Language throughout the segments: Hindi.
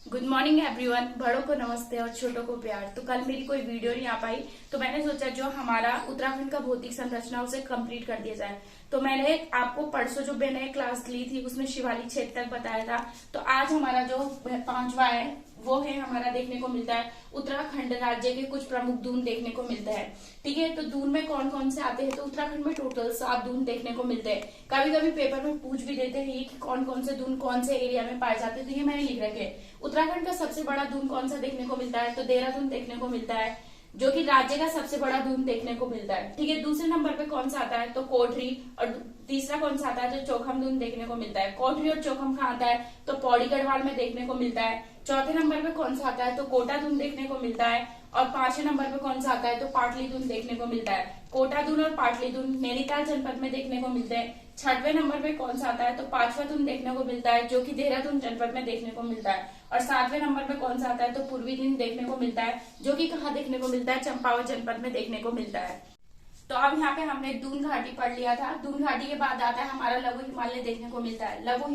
Good morning everyone. बड़ों को नमस्ते और छोटों को प्यार। तो कल मेरी कोई वीडियो नहीं आ पाई, तो मैंने सोचा जो हमारा उत्तराखंड का भौतिक संरचना उसे कंप्लीट कर दिया जाए। तो मैंने आपको परसों जो मैंने क्लास ली थी उसमें शिवालिक क्षेत्र तक बताया था। तो आज हमारा जो पांचवा है वो है हमारा देखने को मिलता है उत्तराखंड राज्य के कुछ प्रमुख दून देखने को मिलते हैं। ठीक है, तो दून में कौन कौन से आते हैं? तो उत्तराखंड में टोटल 7 दून देखने को मिलते हैं। कभी कभी पेपर में पूछ भी देते हैं कि कौन कौन से दून कौन से एरिया में पाए जाते हैं, तो ये मैंने लिख रखे। उत्तराखंड का सबसे बड़ा दून कौन सा देखने को मिलता है? तो देहरादून देखने को मिलता है, जो कि राज्य का सबसे बड़ा दून देखने को मिलता है। ठीक है, दूसरे नंबर पे कौन सा आता है? तो कोठरी। और तीसरा कौन सा आता है? तो चौखम दून देखने को मिलता है। कोठरी और चौखम कहाँ आता है? तो पौड़ी गढ़वाल में देखने को मिलता है। चौथे नंबर पे कौन सा आता है? तो कोटा दून देखने को मिलता है। और पांचवें नंबर पे कौन सा आता है? तो पाटली दून देखने को मिलता है। कोटा दून और पाटली दून नैनीताल जनपद में देखने को मिलते हैं। छठवें नंबर पे कौन सा आता है? तो पांचवा दून देखने को मिलता है, जो कि देहरादून जनपद में देखने को मिलता है। और सातवें नंबर पे कौन सा आता है? तो पूर्वी दून देखने को मिलता है, जो कि कहाँ देखने को मिलता है? चंपावत जनपद में देखने को मिलता है। तो अब यहाँ पे हमने दून घाटी पढ़ लिया था। दून घाटी के बाद आता है हमारा लघु हिमालय देखने को मिलता है। लघु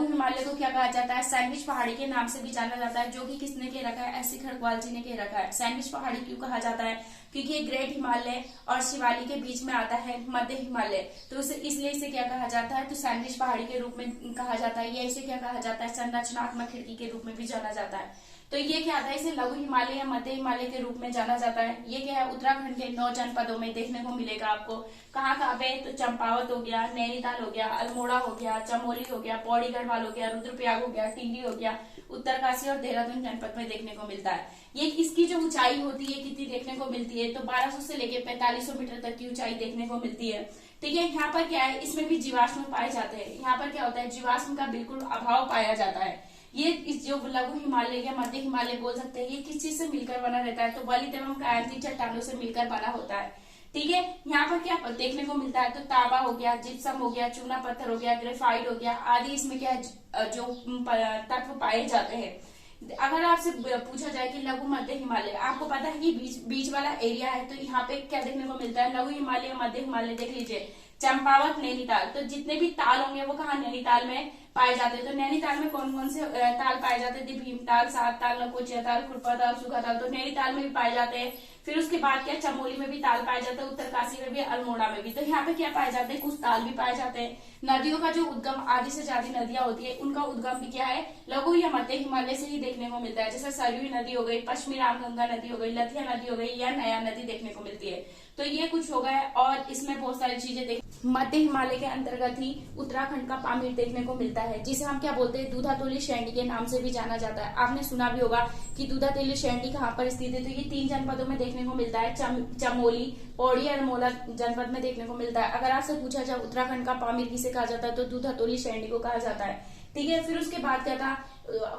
हिमालय को क्या कहा जाता है? सैंडविच पहाड़ी के नाम से भी जाना जाता है, जो कि किसने के रखा है? एस सी खड़गवाल जी ने के रखा है। सैंडविच पहाड़ी क्यों कहा जाता है? क्योंकि ये ग्रेट हिमालय और शिवालिक के बीच में आता है मध्य हिमालय, तो उसे इसलिए इसे क्या कहा जाता है? तो सैंडविच पहाड़ी के रूप में कहा जाता है, या इसे क्या कहा जाता है? संरचनात्मक खिड़की के रूप में भी जाना जाता है। तो ये क्या था? इसे लघु हिमालय या मध्य हिमालय के रूप में जाना जाता है। ये क्या है? उत्तराखंड के 9 जनपदों में देखने को मिलेगा आपको। कहाँ कहाँ पे? तो चंपावत हो गया, नैनीताल हो गया, अल्मोड़ा हो गया, चमोली हो गया, पौड़ी गढ़वाल हो गया, रुद्रप्रयाग हो गया, टिंडी हो गया, उत्तरकाशी और देहरादून जनपद में देखने को मिलता है। ये इसकी जो ऊंचाई होती है कितनी देखने को मिलती है? तो 1200 से लेकर 4500 मीटर तक की ऊंचाई देखने को मिलती है। ठीक है, यहाँ पर क्या है? इसमें भी जीवाश्म पाए जाते हैं। यहाँ पर क्या होता है? जीवाश्म का बिल्कुल अभाव पाया जाता है। ये इस जो लघु हिमालय या मध्य हिमालय बोल सकते हैं, ये किस चीज से मिलकर बना रहता है? तो वलित एवं कायांतित चट्टानों से मिलकर बना होता है। ठीक है, यहाँ पर क्या देखने को मिलता है? तो तांबा हो गया, जिप्सम हो गया, चूना पत्थर हो गया, ग्रेफाइट हो गया आदि, इसमें क्या जो तत्व पाए जाते हैं। अगर आपसे पूछा जाए कि लघु मध्य हिमालय, आपको पता है कि बीच वाला एरिया है, तो यहाँ पे क्या देखने को मिलता है? लघु हिमालय मध्य हिमालय देख लीजिए, चंपावत, नैनीताल। तो जितने भी ताल होंगे वो कहाँ? नैनीताल में पाए जाते हैं। तो नैनीताल में कौन कौन से ताल पाए जाते हैं? भीमताल, सात ताल, नकोचिया ताल, खुरपा ताल, सूखा ताल, तो नैनीताल में भी पाए जाते हैं। फिर उसके बाद क्या? चमोली में भी ताल पाए जाते हैं, उत्तरकाशी में भी, अल्मोड़ा में भी। तो यहाँ पे क्या पाए जाते हैं? कुछ ताल भी पाए जाते हैं। नदियों का जो उद्गम, आधी से ज्यादा नदियां होती है, उनका उद्गम भी क्या है? लघु या मध्य हिमालय से ही देखने को मिलता है। जैसे सरयू नदी हो गई, पश्चिमी रामगंगा नदी हो गई, लथिया नदी हो गई, या नया नदी देखने को मिलती है। तो ये कुछ हो गया, और इसमें बहुत सारी चीजें देख। मध्य हिमालय के अंतर्गत ही उत्तराखंड का पामीर देखने को मिलता है, जिसे हम क्या बोलते हैं? दूधातोली श्रेणी के नाम से भी जाना जाता है। आपने सुना भी होगा कि दूधातोली श्रेणी कहाँ पर स्थित है? तो ये 3 जनपदों में देखने को मिलता है, चमोली, पौड़ी और अल्मोड़ा जनपद में देखने को मिलता है। अगर आपसे पूछा जाए उत्तराखंड का पामीर किसे कहा जाता है, तो दूधातोली श्रेणी को कहा जाता है। ठीक है, फिर उसके बाद क्या था?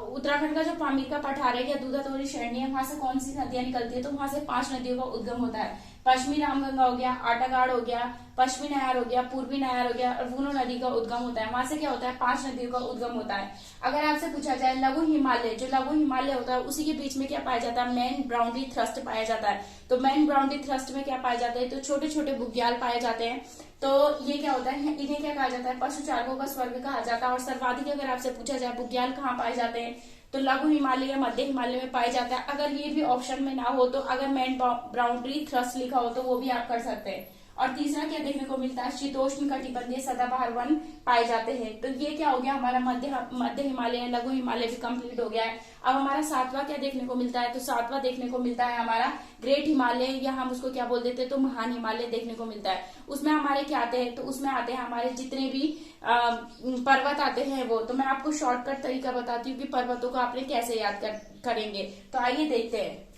उत्तराखंड का जो पामीर का पठार है या दूधातोली श्रेणी है, वहां से कौन सी नदियां निकलती है? तो वहां से 5 नदियों का उद्गम होता है। पश्चिमी रामगंगा हो गया, आटागाड़ हो गया, पश्चिमी नयार हो गया, पूर्वी नयार हो गया, और वूनो नदी का उद्गम होता है। वहां से क्या होता है? 5 नदियों का उद्गम होता है। अगर आपसे पूछा जाए लघु हिमालय, जो लघु हिमालय होता है उसी के बीच में क्या पाया जाता है? मेन बाउंड्री थ्रस्ट पाया जाता है। तो मेन बाउंड्री थ्रस्ट में क्या पाए जाते हैं? तो छोटे छोटे बुग्याल पाए जाते हैं। तो ये क्या होता है? इन्हें क्या कहा जाता है? पशु चारकों का स्वर्ग कहा जाता है। और सर्वाधिक अगर आपसे पूछा जाए बुग्याल कहाँ पाए जाते हैं, तो लघु हिमालय या मध्य हिमालय में पाया जाता है। अगर ये भी ऑप्शन में ना हो, तो अगर मेन बाउंड्री थ्रस्ट लिखा हो तो वो भी आप कर सकते हैं। और तीसरा क्या देखने को मिलता है? शीतोष्ण कटिबंधीय सदाबहार वन पाए जाते हैं। तो ये क्या हो गया? हमारा मध्य हिमालय, लघु हिमालय भी कंप्लीट हो गया है। अब हमारा 7वां क्या देखने को मिलता है? तो 7वां देखने को मिलता है हमारा ग्रेट हिमालय, या हम उसको क्या बोल देते हैं? तो महान हिमालय देखने को मिलता है। उसमें हमारे क्या आते हैं? तो उसमें आते हैं हमारे जितने भी पर्वत आते हैं वो। तो मैं आपको शॉर्टकट तरीका बताती हूँ कि पर्वतों को आपने कैसे याद करेंगे। तो आइए देखते हैं।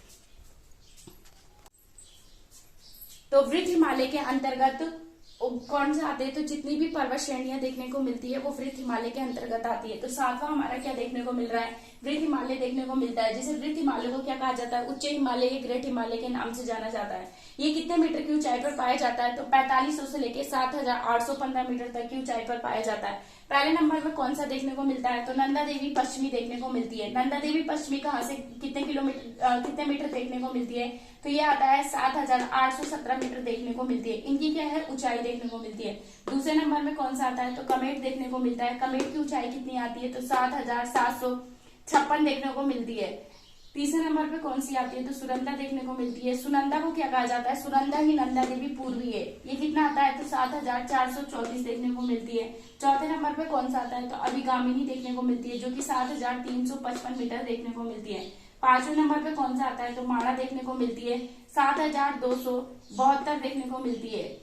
तो वृत्त हिमालय के अंतर्गत कौन से आते हैं? तो जितनी भी पर्वत श्रेणियां देखने को मिलती है वो वृत्त हिमालय के अंतर्गत आती है। तो 7वां हमारा क्या देखने को मिल रहा है? वृत्त हिमालय देखने को मिलता है। जैसे वृत्त हिमालय को क्या कहा जाता है? उच्च हिमालय या ग्रेट हिमालय के नाम से जाना जाता है। ये कितने मीटर की ऊंचाई पर पाया जाता है? तो 4500 से लेकर 7815 मीटर तक की ऊंचाई पर पाया जाता है। पहले नंबर में कौन सा देखने को मिलता है? तो नंदा देवी पश्चिमी देखने को मिलती है। नंदा देवी पश्चिमी कहाँ से कितने मीटर देखने को मिलती है? तो ये आता है 7817 मीटर देखने को मिलती है। इनकी क्या है? ऊंचाई देखने को मिलती है। दूसरे नंबर में कौन सा आता है? तो कमेट देखने को मिलता है। कमेट की ऊंचाई कितनी आती है? तो 56 देखने को मिलती है। तीसरे नंबर पे कौन सी आती है, तो सुनंदा देखने को मिलती है। सुनंदा को क्या कहा जाता है, सुनंदा ही नंदा देवी पूर्वी है। ये कितना आता है, तो 7434 देखने को मिलती है। चौथे नंबर पे कौन सा आता है, तो अभिगामिनी देखने को मिलती है, जो कि 7355 मीटर देखने को मिलती है। पांचवें नंबर पे कौन सा आता है, तो माणा देखने को मिलती है, 7272 देखने को मिलती है।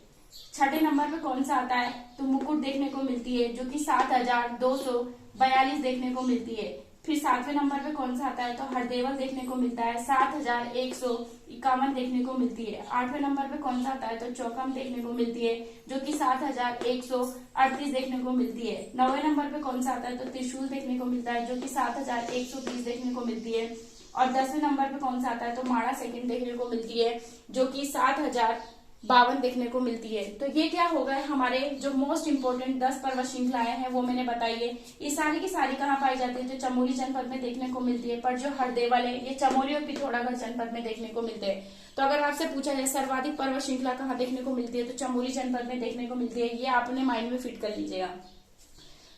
छठे नंबर पे कौन सा आता है, तो मुकुट देखने को मिलती है, जो कि 7242 देखने को मिलती है। फिर सातवें नंबर पे कौन सा आता है, तो हरदेवल देखने को मिलता है, 7151 देखने को मिलती है। आठवें नंबर पे कौन सा आता है, तो चौकम देखने को मिलती है, जो कि 7138 देखने को मिलती है। नौवें नंबर पे कौन सा आता है, तो त्रिशूल देखने को मिलता है, जो कि 7130 देखने को मिलती है। और 10वें नंबर पे कौन सा आता है, तो माणा सेकंड देखने को मिलती है, जो कि 7052 देखने को मिलती है। तो ये क्या हो गए हमारे जो मोस्ट इंपोर्टेंट 10 पर्वत श्रृंखलाएं हैं वो मैंने बताई है। ये सारी की सारी कहाँ पाई जाती है, तो चमोली जनपद में देखने को मिलती है। पर जो हरदेवल है ये चमोली और पिथौरागढ़ जनपद में देखने को मिलते हैं। तो अगर आपसे पूछा जाए सर्वाधिक पर्वत श्रृंखला कहाँ देखने को मिलती है, तो चमोली जनपद में देखने को मिलती है। ये आप अपने माइंड में फिट कर लीजिएगा।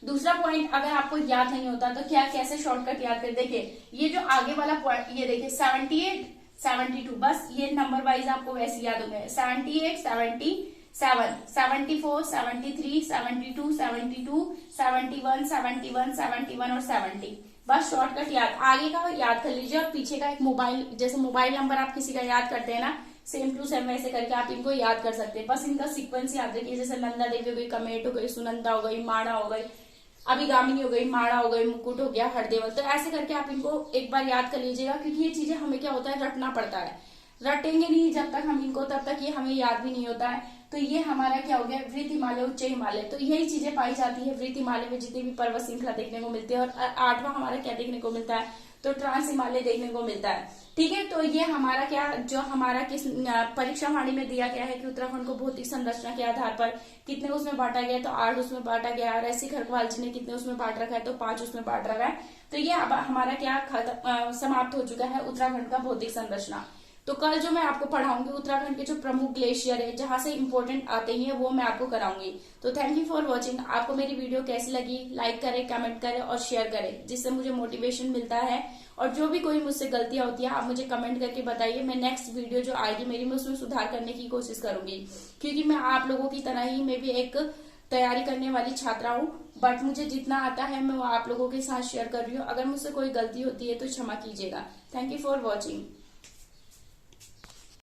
दूसरा पॉइंट अगर आपको याद नहीं होता तो क्या कैसे शॉर्टकट याद कर, देखिए ये जो आगे वाला पॉइंट ये देखिए 78 72, बस ये नंबर वाइज आपको वैसे याद होंगे। 78 77 74 73 72 72 71 71 71 और 70, बस शॉर्टकट याद, आगे का याद कर लीजिए और पीछे का एक मोबाइल, जैसे मोबाइल नंबर आप किसी का याद करते हैं ना, सेम टू सेम वैसे करके आप इनको याद कर सकते हैं। बस इनका सीक्वेंस याद रखिए, जैसे नंदा देवी हो गई, कमेट हो गई, सुनंदा हो गई, माणा हो गई, अभिगामिनी हो गई, माणा हो गई, मुकुट हो गया, हरदेवल। तो ऐसे करके आप इनको एक बार याद कर लीजिएगा, क्योंकि ये चीजें हमें क्या होता है रटना पड़ता है। रटेंगे नहीं जब तक हम इनको, तब तक ये हमें याद भी नहीं होता है। तो ये हमारा क्या हो गया, वृत्त हिमालय, उच्च हिमालय, तो यही चीजें पाई जाती है वृत्त हिमालय में, जितनी भी पर्वत श्रृंखला देखने को मिलती है। और आठवां हमारा क्या देखने को मिलता है, तो ट्रांस हिमालय देखने को मिलता है। ठीक है, तो ये हमारा क्या, जो हमारा किस परीक्षा वाणी में दिया गया है कि उत्तराखंड को भौतिक संरचना के आधार पर कितने उसमें बांटा गया, तो 8 उसमें बांटा गया। और ऐसी खरकवाल जी ने कितने उसमें बांट रखा है, तो 5 उसमें बांट रखा है। तो ये अब हमारा क्या समाप्त हो चुका है उत्तराखंड का भौतिक संरचना। तो कल जो मैं आपको पढ़ाऊंगी उत्तराखंड के जो प्रमुख ग्लेशियर है जहां से इंपॉर्टेंट आते हैं वो मैं आपको कराऊंगी। तो थैंक यू फॉर वॉचिंग। आपको मेरी वीडियो कैसी लगी, लाइक करें, कमेंट करें और शेयर करें, जिससे मुझे मोटिवेशन मिलता है। और जो भी कोई मुझसे गलतियां होती है आप मुझे कमेंट करके बताइए। मैं नेक्स्ट वीडियो जो आएगी मेरी, मैं उसमें सुधार करने की कोशिश करूंगी, क्योंकि मैं आप लोगों की तरह ही मैं भी एक तैयारी करने वाली छात्रा हूँ। बट मुझे जितना आता है मैं वो आप लोगों के साथ शेयर कर रही हूँ। अगर मुझसे कोई गलती होती है तो क्षमा कीजिएगा। Thank you for watching.